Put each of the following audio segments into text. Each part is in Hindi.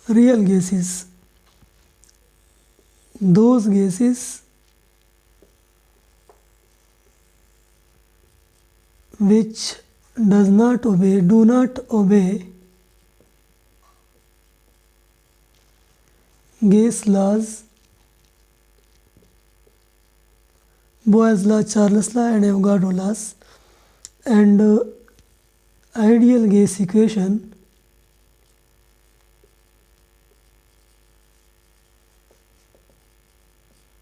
real gases, those gases which do not obey gas laws, Boyle's law, Charles law and Avogadro laws, and ideal gas equation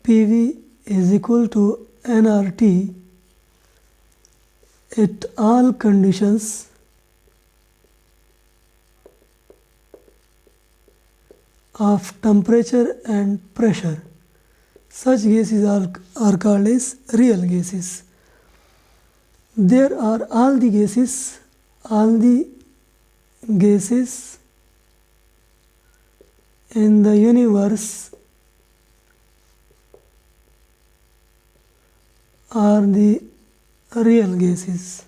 PV is equal to nRT at all conditions of temperature and pressure. Such gases are called as real gases. There are all the gases in the universe are the real gases.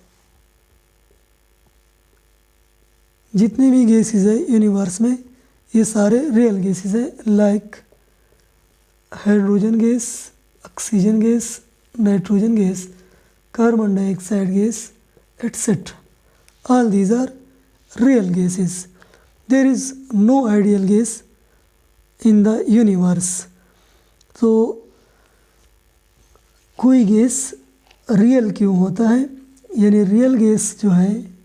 जितने भी गैसेस है यूनिवर्स में ये सारे रियल गैसेस हैं, like hydrogen gas, oxygen gas, nitrogen gas, carbon dioxide gas, etc. All these are real gases. There is no ideal gas in the universe. तो कोई गैस रियल क्यों होता है, यानी रियल गैस जो है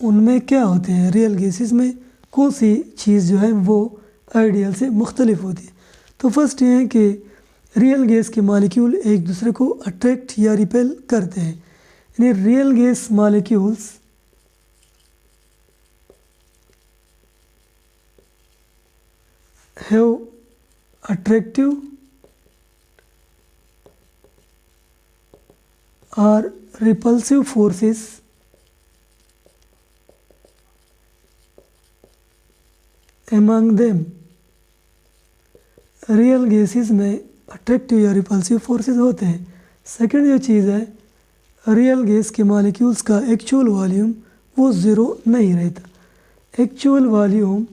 उनमें क्या होते हैं, रियल गैसेस में कौन सी चीज़ जो है वो आइडियल से मुख्तलिफ होती है। तो फर्स्ट ये है कि रियल गैस के मालिक्यूल एक दूसरे को अट्रैक्ट या रिपेल करते हैं, यानी real gas molecules have attractive और repulsive forces among them. Real gases में अट्रैक्टिव या रिपल्सिव फोर्सेस होते हैं। सेकंड जो चीज़ है, रियल गैस के मॉलिक्यूल्स का एक्चुअल वॉल्यूम वो ज़ीरो नहीं रहता। Actual volume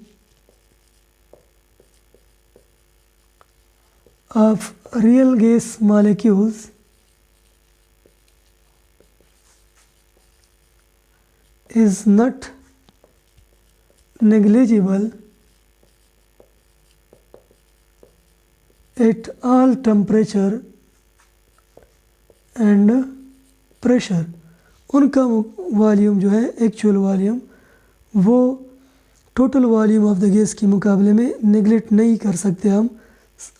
of real gas molecules is not negligible at all temperature and pressure. उनका वॉल्यूम जो है एक्चुअल वॉल्यूम वो total volume of the gas के मुकाबले में नेगलेक्ट नहीं कर सकते हम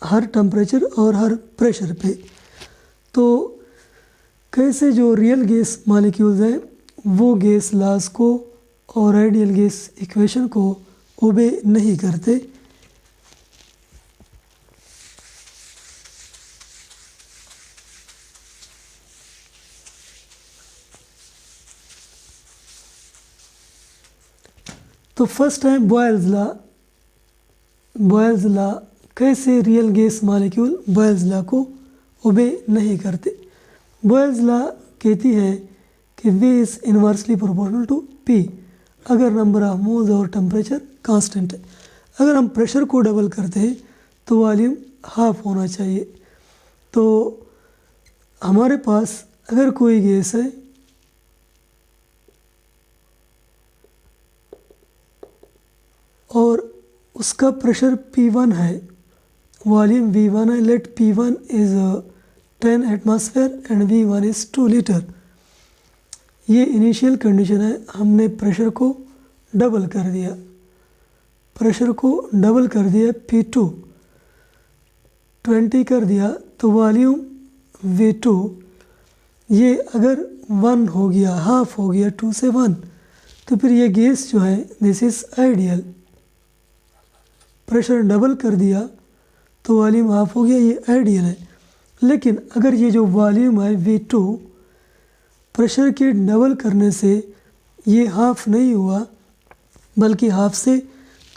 हर टेम्परेचर और हर प्रेशर पे। तो कैसे जो रियल गैस मॉलिक्यूल्स हैं वो गैस लॉज को और आइडियल गैस इक्वेशन को ओबे नहीं करते। तो फर्स्ट है बॉयल्स लॉ कैसे real gas molecule Boyle's law को ओबे नहीं करते। बॉयल्स लॉ कहती है कि V is inversely proportional to P अगर नंबर ऑफ मोल्स और टेम्परेचर कांस्टेंट है। अगर हम प्रेशर को डबल करते हैं तो वॉल्यूम हाफ होना चाहिए। तो हमारे पास अगर कोई गैस है और उसका प्रेशर P1 है, वॉल्यूम V1 है, let P1 is 10 atmosphere and V1 is 2 litre. ये इनिशियल कंडीशन है, हमने प्रेशर को डबल कर दिया, P2 20 कर दिया तो वॉल्यूम V2 ये अगर 1 हो गया, हाफ हो गया, 2 से 1, तो फिर ये गैस जो है this is ideal. Pressure double कर दिया तो वॉल्यूम हाफ हो गया, ये आइडियल है। लेकिन अगर ये जो वॉल्यूम है V2 प्रेशर के डबल करने से ये हाफ नहीं हुआ बल्कि हाफ से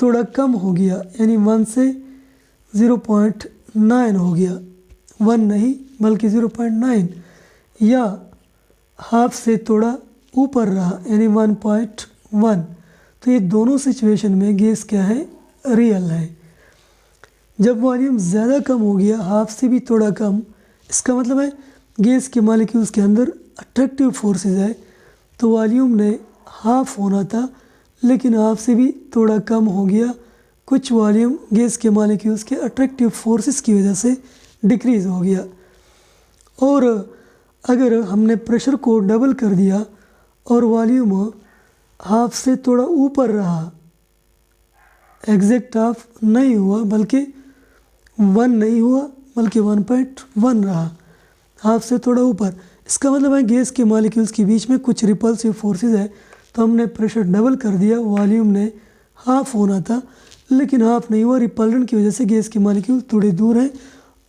थोड़ा कम हो गया, यानी 1 से 0.9 हो गया, 1 नहीं बल्कि 0.9, या हाफ से थोड़ा ऊपर रहा यानी 1.1, तो ये दोनों सिचुएशन में गैस क्या है, रियल है। जब वॉल्यूम ज़्यादा कम हो गया, हाफ से भी थोड़ा कम, इसका मतलब है गैस के मॉलिक्यूल्स के अंदर अट्रैक्टिव फोर्सेस है, तो वॉल्यूम ने हाफ होना था लेकिन हाफ से भी थोड़ा कम हो गया। कुछ वॉल्यूम गैस के मॉलिक्यूल्स के अट्रैक्टिव फोर्सेस की वजह से डिक्रीज़ हो गया। और अगर हमने प्रेशर को डबल कर दिया और वॉल्यूम हाफ से थोड़ा ऊपर रहा, एग्जैक्ट हाफ नहीं हुआ बल्कि 1 नहीं हुआ बल्कि 1.1 रहा, हाफ से थोड़ा ऊपर, इसका मतलब है गैस के मॉलिक्यूल्स के बीच में कुछ रिपल्सिव फोर्सेस है। तो हमने प्रेशर डबल कर दिया, वॉल्यूम ने हाफ होना था लेकिन हाफ नहीं हुआ, रिपल्डेंट की वजह से गैस के मॉलिक्यूल थोड़े दूर हैं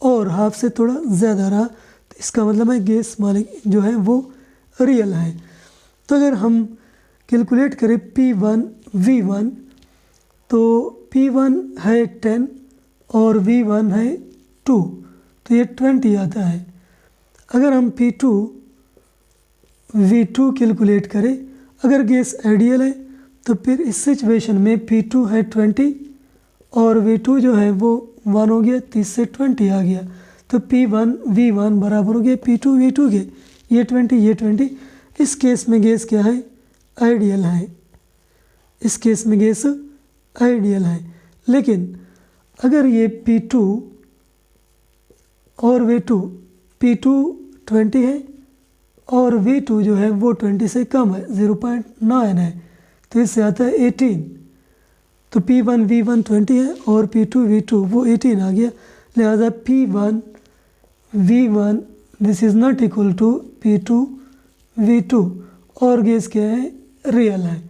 और हाफ से थोड़ा ज़्यादा रहा। तो इसका मतलब है गैस मॉलिक्यूल जो है वो रियल है। तो अगर हम कैलकुलेट करें P1 V1, तो P1 है 10 और V1 है 2, तो ये 20 आता है। अगर हम P2 V2 कैलकुलेट करें, अगर गैस आइडियल है तो फिर इस सिचुएशन में P2 है 20 और V2 जो है वो 1 हो गया, 30 से 20 आ गया, तो P1 V1 बराबर हो गया P2 V2 के, ये 20 ये 20। इस केस में गैस क्या है, आइडियल है, इस केस में गैस आइडियल है। लेकिन अगर ये P2 और V2, P2 20 है और V2 जो है वो 20 से कम है, 0.9 है, तो इससे आता है 18। तो P1 V1 20 है और P2 V2 वो 18 आ गया, लिहाजा P1 V1 this is not equal to P2 V2 और गैस क्या है, रियल है।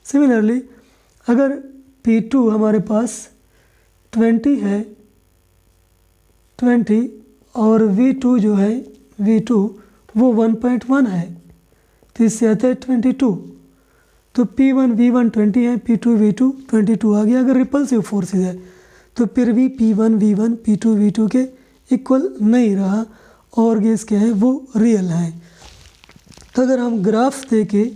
सिमिलरली अगर P2 हमारे पास 20 है, 20 और V2 जो है V2 वो 1.1 है, तो इससे आता है 22। तो P1 V1 20 है, P2 V2 22 आ गया। अगर रिपल्सिव फोर्सेस है तो फिर भी P1 V1 P2 V2 के इक्वल नहीं रहा और गैस क्या है, वो रियल है। तो अगर हम ग्राफ देखें,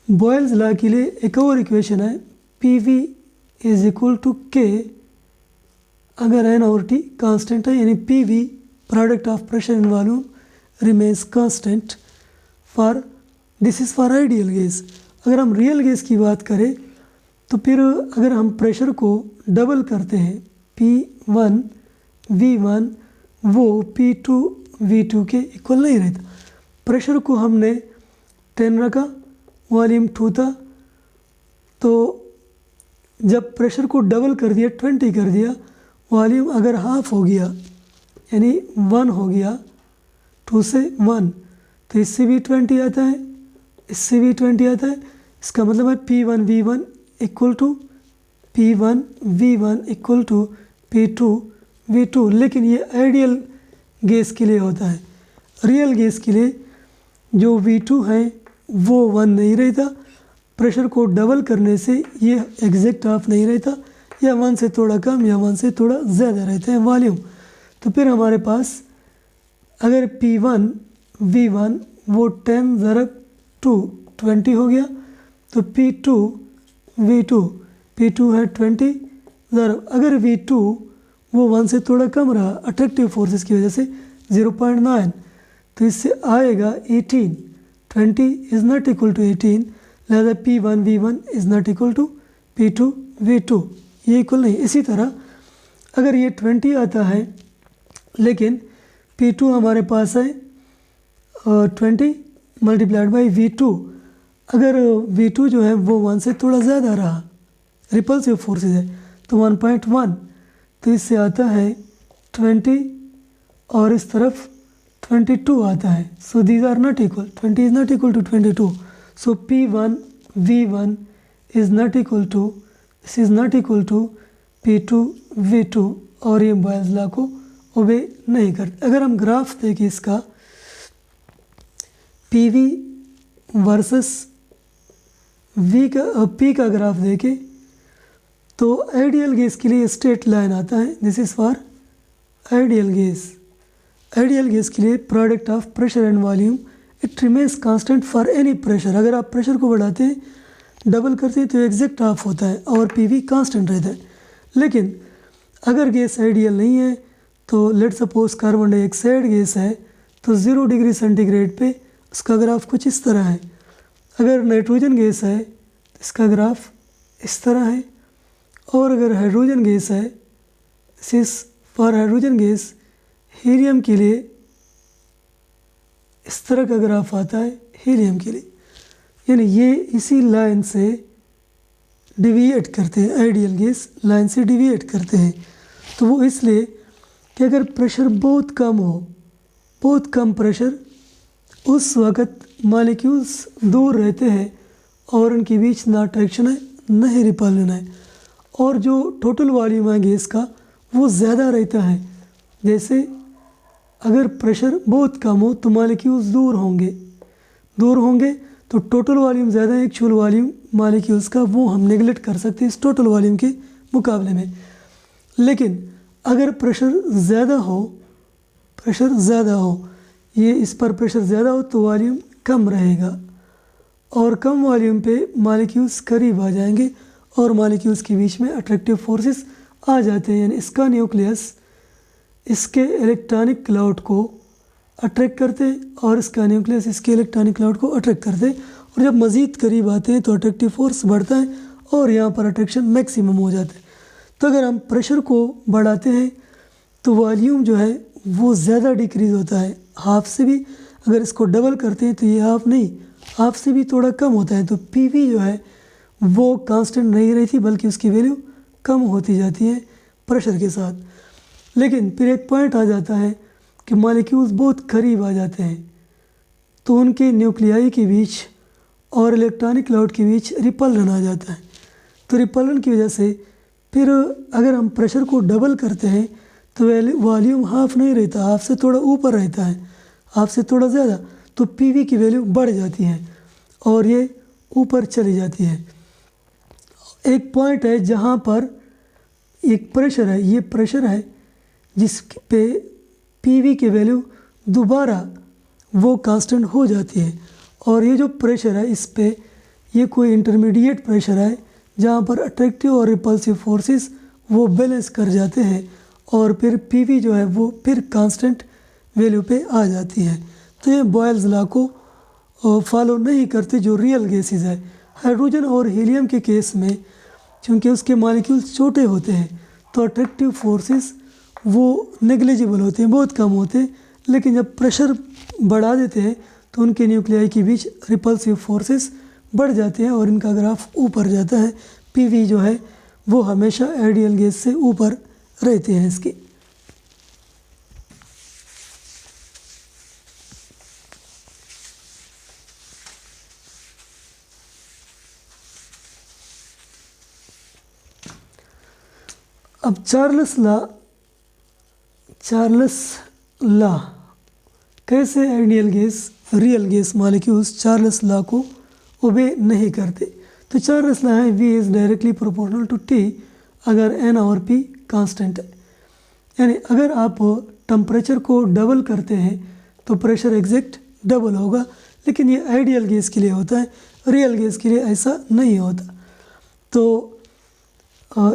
बॉयल्स लॉ के लिए एक और इक्वेशन है, PV is equal to K अगर N और T कांस्टेंट है, यानी PV product of pressure in volume remains constant for, this is for ideal gas. अगर हम रियल गैस की बात करें तो फिर अगर हम प्रेशर को डबल करते हैं, P1 V1 वो P2 V2 के इक्वल नहीं रहता। प्रेशर को हमने 10 रखा, वॉल्यूम 2 था, तो जब प्रेशर को डबल कर दिया, 20 कर दिया, वॉल्यूम अगर हाफ हो गया यानी 1 हो गया, 2 से 1, तो इससे भी 20 आता है, इससे भी 20 आता है। इसका मतलब है P1 V1 equal to P1 V1 equal to P2 V2। लेकिन ये आइडियल गैस के लिए होता है। रियल गैस के लिए जो V2 है वो 1 नहीं रहता, प्रेशर को डबल करने से ये एग्जैक्ट हाफ नहीं रहता, या 1 से थोड़ा कम या 1 से थोड़ा ज़्यादा रहता है वॉल्यूम। तो फिर हमारे पास अगर P1 V1 वो 10 ज़रब 2 20 हो गया, तो P2 V2 P2 है 20 ज़रब, अगर V2 वो 1 से थोड़ा कम रहा अट्रैक्टिव फोर्सेस की वजह से 0.9, तो इससे आएगा 18। 20 इज़ नॉट इक्वल टू 18, लिहाजा P1 V1 is not equal to P2 V2, ये इक्वल नहीं। इसी तरह अगर ये 20 आता है लेकिन P2 हमारे पास है 20 मल्टीप्लाइड बाई V2, अगर V2 जो है वो 1 से थोड़ा ज़्यादा रहा, रिपल्सिव फोर्सेस है, तो 1.1, तो इससे आता है 20 और इस तरफ 22 आता है। So these are not equal, 20 is not equal to 22, so P1 V1 is not equal to, this is not equal to P2 V2, और ये बॉयल्स लॉ को ओबे नहीं करते। अगर हम ग्राफ देखें इसका, PV वर्सेस P का ग्राफ देखें तो आइडियल गैस के लिए स्ट्रेट लाइन आता है, this is for ideal gas, ideal gas के लिए product of pressure and volume it remains constant for any pressure. अगर आप प्रेशर को बढ़ाते हैं, डबल करते हैं तो एग्जैक्ट ऑफ होता है और पीवी कांस्टेंट रहता है। लेकिन अगर गैस आइडियल नहीं है तो let suppose carbon dioxide gas है तो 0 डिग्री सेंटीग्रेड पे उसका ग्राफ कुछ इस तरह है। अगर नाइट्रोजन गैस है तो इसका ग्राफ इस तरह है, और अगर हाइड्रोजन गैस है, this for hydrogen gas, helium के लिए इस तरह का ग्राफ आता है हीलियम के लिए। यानी ये इसी लाइन से डिविएट करते हैं, आइडियल गैस लाइन से डिविएट करते हैं। तो वो इसलिए कि अगर प्रेशर बहुत कम हो, बहुत कम प्रेशर, उस वक़्त मॉलिक्यूल्स दूर रहते हैं और उनके बीच ना अट्रैक्शन है ना ही रिपल्शन है, और जो टोटल वॉल्यूम है गैस का वो ज़्यादा रहता है। जैसे अगर प्रेशर बहुत कम हो तो मॉलिक्यूल्स दूर होंगे तो टोटल वॉल्यूम ज़्यादा है, एक्चुअल वॉल्यूम मॉलिक्यूल्स का वो हम नेगलेक्ट कर सकते हैं इस टोटल वॉल्यूम के मुकाबले में। लेकिन अगर प्रेशर ज़्यादा हो, ये इस पर प्रेशर ज़्यादा हो तो वॉल्यूम कम रहेगा, और कम वॉल्यूम पे मॉलिक्यूल्स करीब आ जाएंगे और मॉलिक्यूल्स के बीच में अट्रैक्टिव फोर्सेस आ जाते हैं। यानी इसका न्यूक्लियस इसके इलेक्ट्रॉनिक क्लाउड को अट्रैक्ट करते और इसका न्यूक्लियस इसके इलेक्ट्रॉनिक क्लाउड को अट्रैक्ट करते, और जब मज़ीद करीब आते हैं तो अट्रैक्टिव फोर्स बढ़ता है और यहाँ पर अट्रैक्शन मैक्सिमम हो जाता है। तो अगर हम प्रेशर को बढ़ाते हैं तो वॉल्यूम जो है वो ज़्यादा डिक्रीज़ होता है, हाफ से भी। अगर इसको डबल करते हैं तो ये हाफ नहीं, हाफ से भी थोड़ा कम होता है। तो पीवी जो है वो कांस्टेंट नहीं रहती बल्कि उसकी वैल्यू कम होती जाती है प्रेशर के साथ। लेकिन फिर एक पॉइंट आ जाता है कि मॉलिक्यूल्स बहुत करीब आ जाते हैं तो उनके न्यूक्लियाई के बीच और इलेक्ट्रॉनिक क्लाउड के बीच रिपल्शन आ जाता है। तो रिपल्शन की वजह से फिर अगर हम प्रेशर को डबल करते हैं तो वॉल्यूम हाफ नहीं रहता, हाफ से थोड़ा ऊपर रहता है, हाफ से थोड़ा ज़्यादा, तो पीवी की वैल्यू बढ़ जाती है और ये ऊपर चली जाती है। एक पॉइंट है जहाँ पर एक प्रेशर है, ये प्रेशर है जिस पे पीवी की वैल्यू दोबारा वो कांस्टेंट हो जाती है, और ये जो प्रेशर है इस पे ये कोई इंटरमीडिएट प्रेशर है जहाँ पर अट्रैक्टिव और रिपल्सिव फोर्सेस वो बैलेंस कर जाते हैं और फिर पीवी जो है वो फिर कांस्टेंट वैल्यू पे आ जाती है। तो ये बॉयल्स लॉ को फॉलो नहीं करते जो रियल गैसेस है। हाइड्रोजन और हीलियम के केस में चूँकि उसके मॉलिक्यूल्स छोटे होते हैं तो अट्रैक्टिव फोर्सेस वो नेग्लिजिबल होते हैं, बहुत कम होते हैं। लेकिन जब प्रेशर बढ़ा देते हैं तो उनके न्यूक्लियाई के बीच रिपल्सिव फोर्सेस बढ़ जाते हैं और इनका ग्राफ ऊपर जाता है। पीवी जो है वो हमेशा आइडियल गैस से ऊपर रहते हैं इसके। अब चार्ल्स लॉ कैसे ideal gas real gas molecules Charles law को ओबे नहीं करते। तो चार्ल्स लॉ है V is directly proportional to T अगर N और P कांस्टेंट है। यानी अगर आप टेम्परेचर को डबल करते हैं तो प्रेशर एग्जैक्ट डबल होगा, लेकिन ये आइडियल गैस के लिए होता है, रियल गैस के लिए ऐसा नहीं होता। तो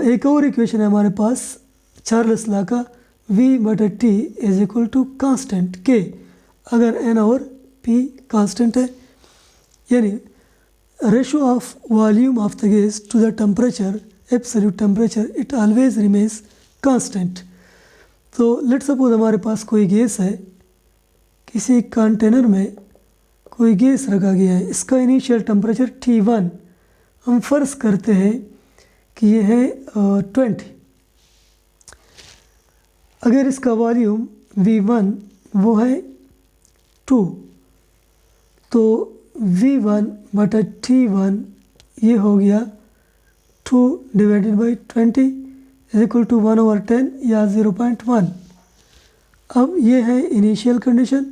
एक और इक्वेशन है हमारे पास चार्ल्स लॉ का, V/T is equal to constant K अगर N और P कांस्टेंट है। यानी ratio of volume of the gas to the temperature, absolute temperature, it always remains constant. तो लेट्स सपोज हमारे पास कोई गैस है, किसी कंटेनर में कोई गैस रखा गया है, इसका इनिशियल टेम्परेचर T1 हम फर्ज करते हैं कि ये है 20। अगर इसका वॉल्यूम V1 वो है 2 तो V1/T1 ये हो गया 2 divided by 20 is equal to 1/10 या 0.1। अब ये है इनिशियल कंडीशन,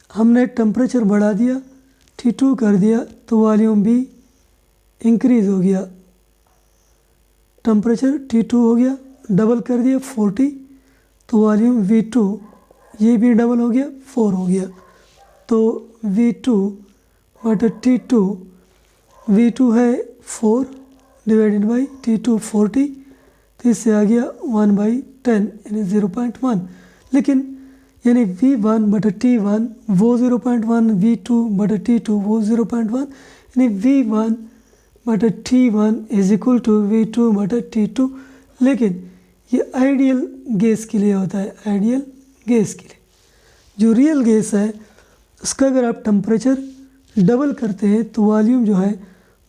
हमने टेम्परेचर बढ़ा दिया, T2 कर दिया तो वॉल्यूम भी इंक्रीज़ हो गया, टेम्परेचर T2 हो गया, डबल कर दिया 40 तो वॉल्यूम V2 ये भी डबल हो गया, 4 हो गया, तो V2 बटा T2, V2 है 4 डिवाइडेड बाई T2 40, तो इससे आ गया 1/10 यानी 0.1। लेकिन यानी V1 बटा T1 वो 0.1, V2 बटा T2 वो 0.1, यानी V1 बटा T1 is equal to V2 बटा T2। लेकिन ये आइडियल गैस के लिए होता है, आइडियल गैस के लिए। जो रियल गैस है उसका अगर आप टेम्परेचर डबल करते हैं तो वॉल्यूम जो है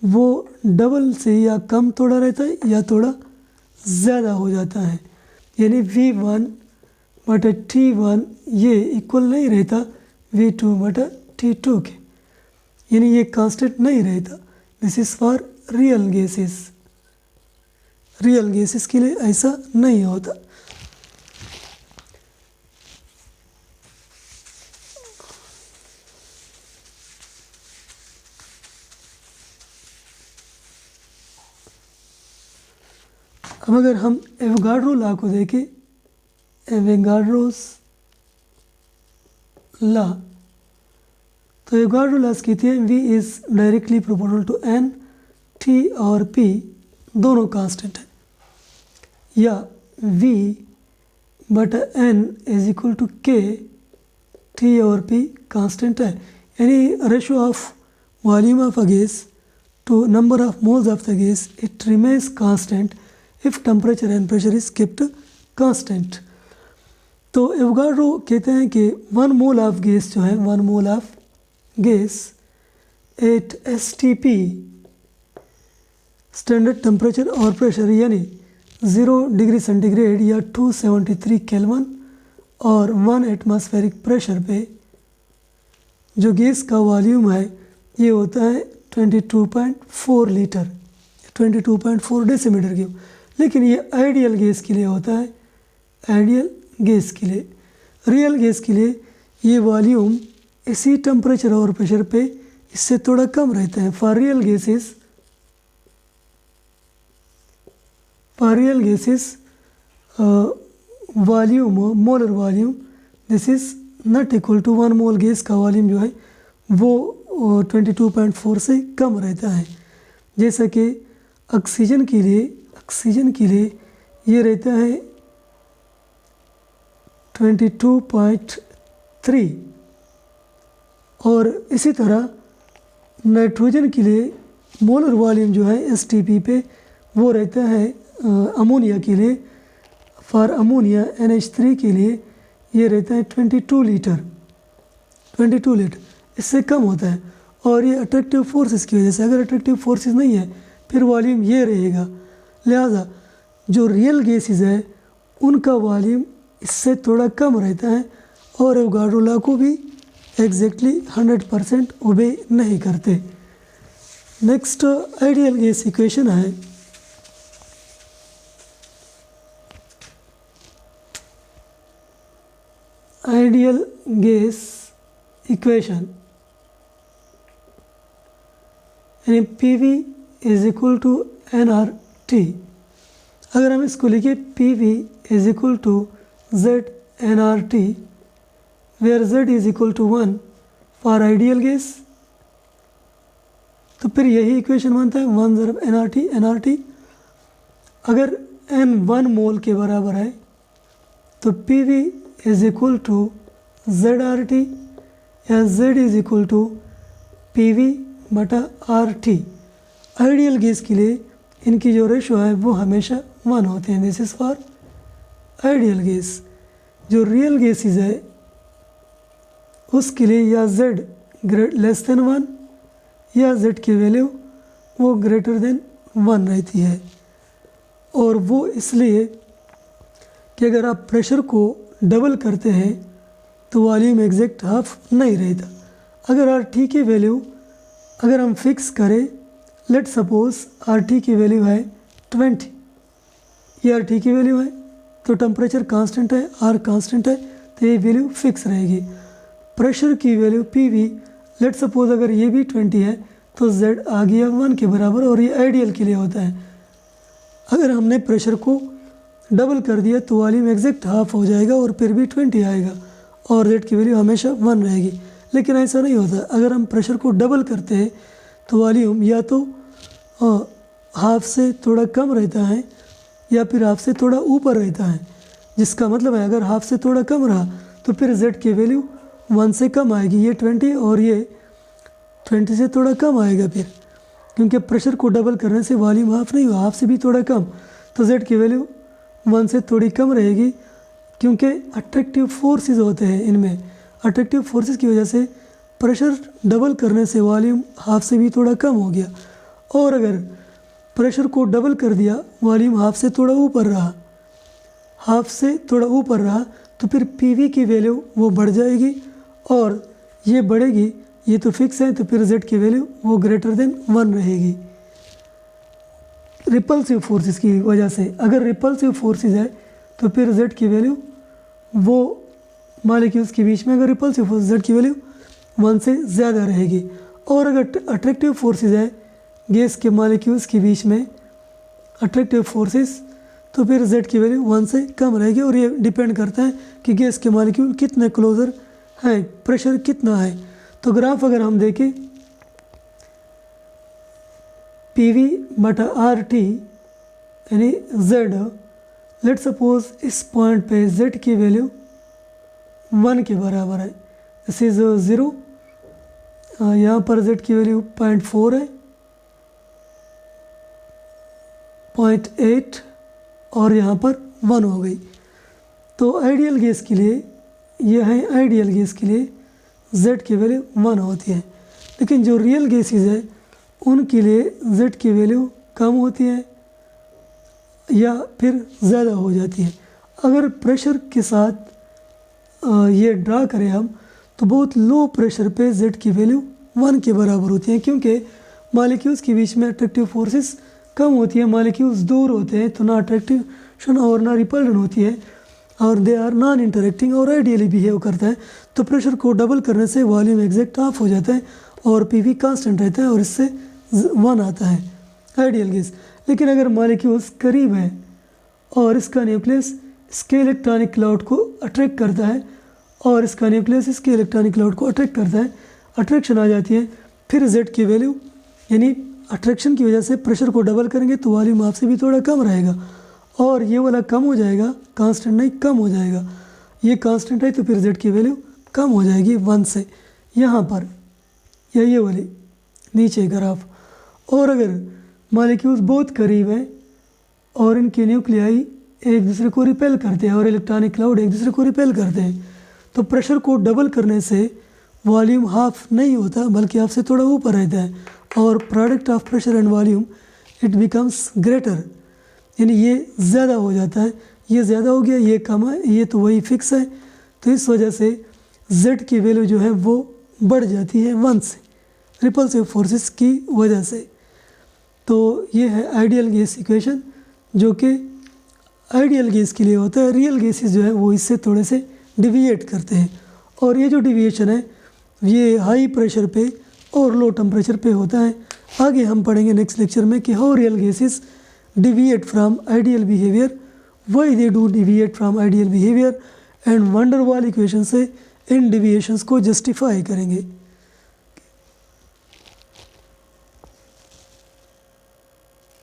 वो डबल से या कम थोड़ा रहता है या थोड़ा ज़्यादा हो जाता है, यानी V1 बटा T1 ये इक्वल नहीं रहता V2 बटा T2 के, यानी ये कांस्टेंट नहीं रहता। This is for real gases, real gases के लिए ऐसा नहीं होता। अब अगर हम एवोगाड्रो लॉ को देखें, एवोगाड्रोस लॉ, तो एवोगाड्रो लॉ कहती है V is directly proportional to N, T और P दोनों कांस्टेंट है, या V बटा N is equal to K, T और P कांस्टेंट है, यानी ratio of volume of a gas to number of moles of the gas it remains constant if temperature and pressure is kept constant. तो एवोगाड्रो कहते हैं कि 1 मोल ऑफ गैस जो है, 1 mole of gas at STP standard temperature और प्रेशर यानी 0 डिग्री सेंटीग्रेड या 273 केल्विन और 1 एटमॉस्फेरिक प्रेशर पे जो गैस का वॉल्यूम है ये होता है 22.4 लीटर, 22.4 डेसीमीटर क्यूब। लेकिन ये आइडियल गैस के लिए होता है, आइडियल गैस के लिए। रियल गैस के लिए ये वॉल्यूम इसी टेम्परेचर और प्रेशर पे इससे थोड़ा कम रहता है। For real gases volume, molar volume this is not equal to 1 mole gas का वॉल्यूम जो है वो 22.4 से कम रहता है। जैसा कि ऑक्सीजन के लिए ये रहता है 22.3, और इसी तरह नाइट्रोजन के लिए मोलर वॉल्यूम जो है STP पे वो रहता है अमोनिया के लिए, फॉर अमोनिया NH3 के लिए ये रहता है 22 लीटर, इससे कम होता है। और ये अट्रैक्टिव फोर्सेस की वजह से, अगर अट्रैक्टिव फोर्सेस नहीं है फिर वॉल्यूम ये रहेगा। लिहाजा जो रियल गैसेस है उनका वॉल्यूम इससे थोड़ा कम रहता है, और एवोगाड्रो लॉ को भी एग्जैक्टली 100% ओबे नहीं करते। नेक्स्ट आइडियल गैस इक्वेशन है, आइडियल गैस इक्वेशन यानी PV is equal to nRT। अगर हम इसको लिखे PV is equal to ZnRT where Z is equal to 1 for ideal gas, तो फिर यही इक्वेशन बनता है 1 ज़रब nRT। अगर n 1 मोल के बराबर है तो PV is equal to ZRT या Z is equal to PV बटा RT। आइडियल गैस के लिए इनकी जो रेशो है वो हमेशा 1 होते हैं। This is for ideal gas. जो रियल गैसेस है उसके लिए या Z लेस देन 1 या Z की वैल्यू वो ग्रेटर देन 1 रहती है, और वो इसलिए कि अगर आप प्रेशर को डबल करते हैं तो वॉल्यूम एग्जैक्ट हाफ नहीं रहता। अगर RT की वैल्यू अगर हम फिक्स करें, लेट सपोज RT की वैल्यू है 20, ये RT की वैल्यू है तो टेम्परेचर कांस्टेंट है, R कांस्टेंट है तो ये वैल्यू फिक्स रहेगी। प्रेशर की वैल्यू PV लेट सपोज अगर ये भी 20 है तो Z आ गया 1 के बराबर, और ये आइडियल के लिए होता है। अगर हमने प्रेशर को डबल कर दिया तो वॉल्यूम एग्जैक्ट हाफ हो जाएगा और फिर भी 20 आएगा और Z की वैल्यू हमेशा 1 रहेगी। लेकिन ऐसा नहीं होता, अगर हम प्रेशर को डबल करते हैं तो वॉल्यूम या तो हाफ से थोड़ा कम रहता है या फिर हाफ से थोड़ा ऊपर रहता है, जिसका मतलब है अगर हाफ से थोड़ा कम रहा तो फिर Z की वैल्यू 1 से कम आएगी, ये 20 और ये 20 से थोड़ा कम आएगा फिर, क्योंकि प्रेशर को डबल करने से वॉल्यूम हाफ नहीं हुआ, हाफ से भी थोड़ा कम, तो Z की वैल्यू 1 से थोड़ी कम रहेगी, क्योंकि अट्रैक्टिव फोर्सेस होते हैं इनमें। अट्रैक्टिव फोर्सेस की वजह से प्रेशर डबल करने से वॉल्यूम हाफ से भी थोड़ा कम हो गया, और अगर प्रेशर को डबल कर दिया वॉल्यूम हाफ से थोड़ा ऊपर रहा, हाफ से थोड़ा ऊपर रहा तो फिर PV की वैल्यू वो बढ़ जाएगी और ये बढ़ेगी, ये तो फिक्स है, तो फिर Z की वैल्यू वो ग्रेटर देन 1 रहेगी रिपल्सिव फोर्सेस की वजह से। अगर रिपल्सिव फोर्सेस है तो फिर Z की वैल्यू वो मॉलिक्यूल्स के बीच में, अगर रिपल्सिव फोर्स Z की वैल्यू 1 से ज़्यादा रहेगी, और अगर अट्रैक्टिव फोर्सेस है गैस के मॉलिक्यूल्स के बीच में अट्रैक्टिव फोर्सेस, तो फिर Z की वैल्यू 1 से कम रहेगी। और ये डिपेंड करता है कि गैस के मॉलिक्यूल कितने क्लोजर हैं, प्रेशर कितना है। तो ग्राफ अगर हम देखें PV बटा RT यानी Z, लेट सपोज इस पॉइंट पे Z की वैल्यू 1 के बराबर है, दिस इज़ 0, यहाँ पर Z की वैल्यू 0.4 है, 0.8 और यहाँ पर 1 हो गई। तो आइडियल गैस के लिए, ये है आइडियल गैस के लिए Z की वैल्यू 1 होती है, लेकिन जो रियल गैसेस है उनके लिए Z की वैल्यू कम होती है या फिर ज़्यादा हो जाती है। अगर प्रेशर के साथ ये ड्रा करें हम तो बहुत लो प्रेशर पे Z की वैल्यू 1 के बराबर होती है, क्योंकि मॉलिक्यूल्स के बीच में अट्रैक्टिव फोर्सेस कम होती है, मॉलिक्यूल्स दूर होते हैं तो ना अट्रैक्शन और ना रिपल्शन होती है, और दे आर नॉन इंटरेक्टिंग और आइडियली बिहेव करता है। तो प्रेशर को डबल करने से वॉल्यूम एग्जैक्ट हाफ हो जाता है और PV कांस्टेंट रहता है और इससे 1 आता है आइडियल गैस। लेकिन अगर मॉलिक्यूल्स करीब है और इसका न्यूक्लियस इसके इलेक्ट्रॉनिक क्लाउड को अट्रैक्ट करता है और इसका न्यूक्लियस इसके इलेक्ट्रॉनिक क्लाउड को अट्रैक्ट करता है, अट्रैक्शन आ जाती है, फिर Z की वैल्यू यानी अट्रैक्शन की वजह से प्रेशर को डबल करेंगे तो वॉल्यूम आपसे भी थोड़ा कम रहेगा और ये वाला कम हो जाएगा, कांस्टेंट नहीं कम हो जाएगा, ये कांस्टेंट है तो फिर Z की वैल्यू कम हो जाएगी 1 से यहाँ पर, या ये वाली नीचे ग्राफ। और अगर मॉलिक्यूल्स बहुत करीब हैं और इनके न्यूक्लियाई एक दूसरे को रिपेल करते हैं और इलेक्ट्रॉनिक क्लाउड एक दूसरे को रिपेल करते हैं, तो प्रेशर को डबल करने से वॉल्यूम हाफ नहीं होता बल्कि हाफ से थोड़ा ऊपर रहता है, और product of pressure and volume it becomes greater, यानी ये ज़्यादा हो जाता है, ये ज़्यादा हो गया, ये कम है, ये तो वही फिक्स है। तो इस वजह से Z की वैल्यू जो है वो बढ़ जाती है 1 से रिपल्सिव फोर्सेस की वजह से। तो ये है आइडियल गैस इक्वेशन, जो कि आइडियल गैस के लिए होता है। रियल गैसेस जो है वो इससे थोड़े से डिविएट करते हैं, और ये जो डिविएशन है ये हाई प्रेशर पे और लो टेम्परेचर पे होता है। आगे हम पढ़ेंगे नेक्स्ट लेक्चर में कि how real gases deviate from ideal behaviour, why they do deviate from ideal behaviour, and wonder wall equation से इन डिविएशंस को जस्टिफाई करेंगे।